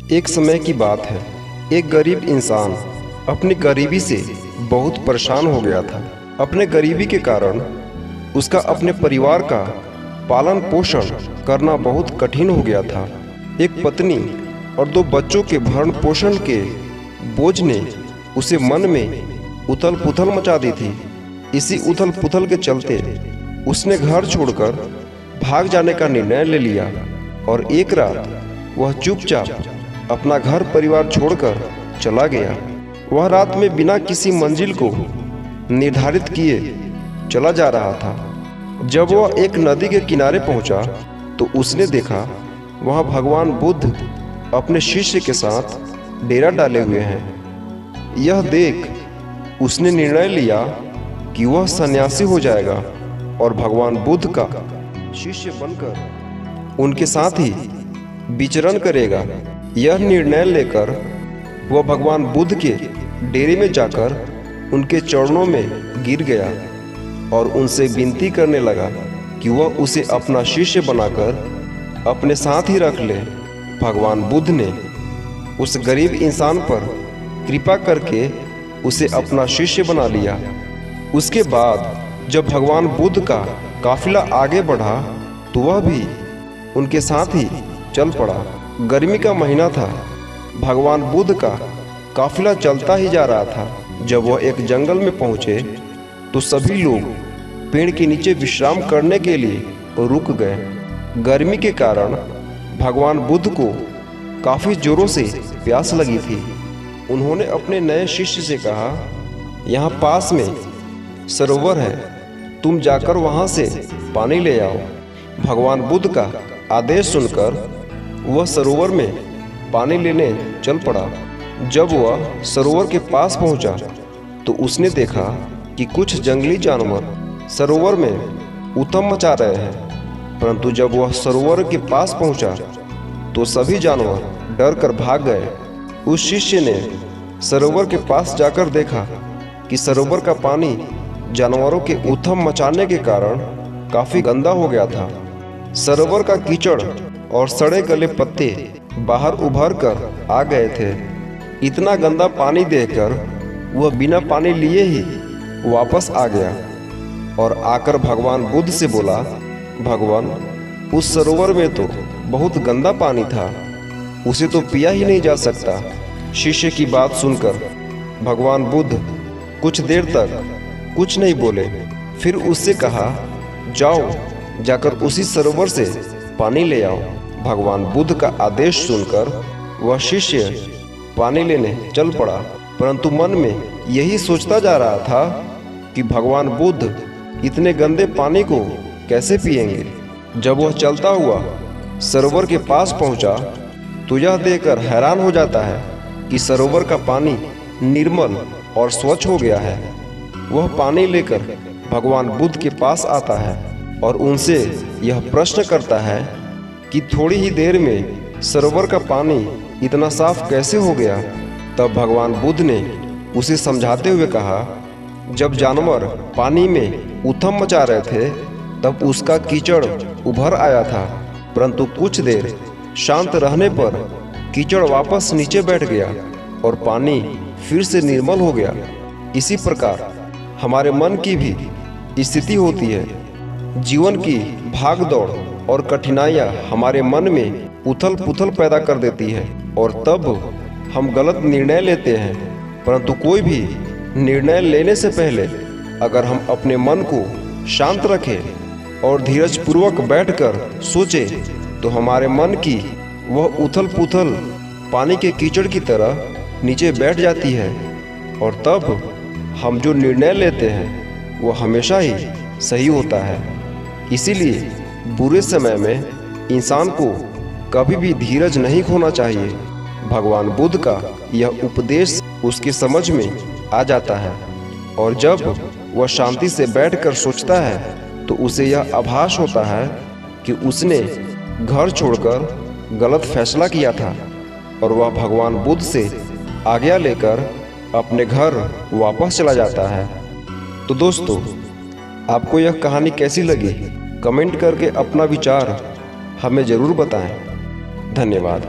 एक समय की बात है, एक गरीब इंसान अपनी गरीबी से बहुत परेशान हो गया था। अपने गरीबी के कारण उसका अपने परिवार का पालन पोषण करना बहुत कठिन हो गया था। एक पत्नी और 2 बच्चों के भरण पोषण के बोझ ने उसे मन में उथल पुथल मचा दी थी। इसी उथल पुथल के चलते उसने घर छोड़कर भाग जाने का निर्णय ले लिया और एक रात वह चुपचाप अपना घर परिवार छोड़कर चला गया। वह रात में बिना किसी मंजिल को निर्धारित किए चला जा रहा था। जब वह एक नदी के किनारे पहुंचा तो उसने देखा वहां भगवान बुद्ध अपने शिष्य के साथ डेरा डाले हुए हैं। यह देख उसने निर्णय लिया कि वह सन्यासी हो जाएगा और भगवान बुद्ध का शिष्य बनकर उनके साथ ही विचरण करेगा। यह निर्णय लेकर वह भगवान बुद्ध के डेरे में जाकर उनके चरणों में गिर गया और उनसे विनती करने लगा कि वह उसे अपना शिष्य बनाकर अपने साथ ही रख ले। भगवान बुद्ध ने उस गरीब इंसान पर कृपा करके उसे अपना शिष्य बना लिया। उसके बाद जब भगवान बुद्ध का काफिला आगे बढ़ा तो वह भी उनके साथ ही चल पड़ा। गर्मी का महीना था। भगवान बुद्ध का काफिला चलता ही जा रहा था। जब वह एक जंगल में पहुंचे तो सभी लोग पेड़ के नीचे विश्राम करने के लिए रुक गए। गर्मी के कारण भगवान बुद्ध को काफी जोरों से प्यास लगी थी। उन्होंने अपने नए शिष्य से कहा, यहाँ पास में सरोवर है, तुम जाकर वहां से पानी ले आओ। भगवान बुद्ध का आदेश सुनकर वह सरोवर में पानी लेने चल पड़ा। जब वह सरोवर के पास पहुंचा तो उसने देखा कि कुछ जंगली जानवर सरोवर में उथम मचा रहे हैं। परंतु जब वह सरोवर के पास पहुंचा तो सभी जानवर डर कर भाग गए। उस शिष्य ने सरोवर के पास जाकर देखा कि सरोवर का पानी जानवरों के उथम मचाने के कारण काफी गंदा हो गया था। सरोवर का कीचड़ और सड़े गले पत्ते बाहर उभर कर आ गए थे। इतना गंदा पानी देखकर वह बिना पानी लिए ही वापस आ गया और आकर भगवान बुद्ध से बोला, भगवान, उस सरोवर में तो बहुत गंदा पानी था, उसे तो पिया ही नहीं जा सकता। शिष्य की बात सुनकर भगवान बुद्ध कुछ देर तक कुछ नहीं बोले। फिर उससे कहा, जाओ जाकर उसी सरोवर से पानी ले आओ। भगवान बुद्ध का आदेश सुनकर वह शिष्य पानी लेने चल पड़ा, परंतु मन में यही सोचता जा रहा था कि भगवान बुद्ध इतने गंदे पानी को कैसे पिएंगे। जब वह चलता हुआ सरोवर के पास पहुंचा तो यह देखकर हैरान हो जाता है कि सरोवर का पानी निर्मल और स्वच्छ हो गया है। वह पानी लेकर भगवान बुद्ध के पास आता है और उनसे यह प्रश्न करता है कि थोड़ी ही देर में सरोवर का पानी इतना साफ कैसे हो गया। तब भगवान बुद्ध ने उसे समझाते हुए कहा, जब जानवर पानी में उथम मचा रहे थे तब उसका कीचड़ उभर आया था, परंतु कुछ देर शांत रहने पर कीचड़ वापस नीचे बैठ गया और पानी फिर से निर्मल हो गया। इसी प्रकार हमारे मन की भी स्थिति होती है। जीवन की भाग दौड़ और कठिनाइयाँ हमारे मन में उथल पुथल पैदा कर देती है और तब हम गलत निर्णय लेते हैं। परंतु कोई भी निर्णय लेने से पहले अगर हम अपने मन को शांत रखें और धीरज पूर्वक बैठकर सोचें तो हमारे मन की वह उथल पुथल पानी के कीचड़ की तरह नीचे बैठ जाती है और तब हम जो निर्णय लेते हैं वो हमेशा ही सही होता है। इसीलिए बुरे समय में इंसान को कभी भी धीरज नहीं खोना चाहिए। भगवान बुद्ध का यह उपदेश उसकी समझ में आ जाता है और जब वह शांति से बैठकर सोचता है तो उसे यह आभास होता है कि उसने घर छोड़कर गलत फैसला किया था और वह भगवान बुद्ध से आज्ञा लेकर अपने घर वापस चला जाता है। तो दोस्तों, आपको यह कहानी कैसी लगी? कमेंट करके अपना विचार हमें ज़रूर बताएं। धन्यवाद।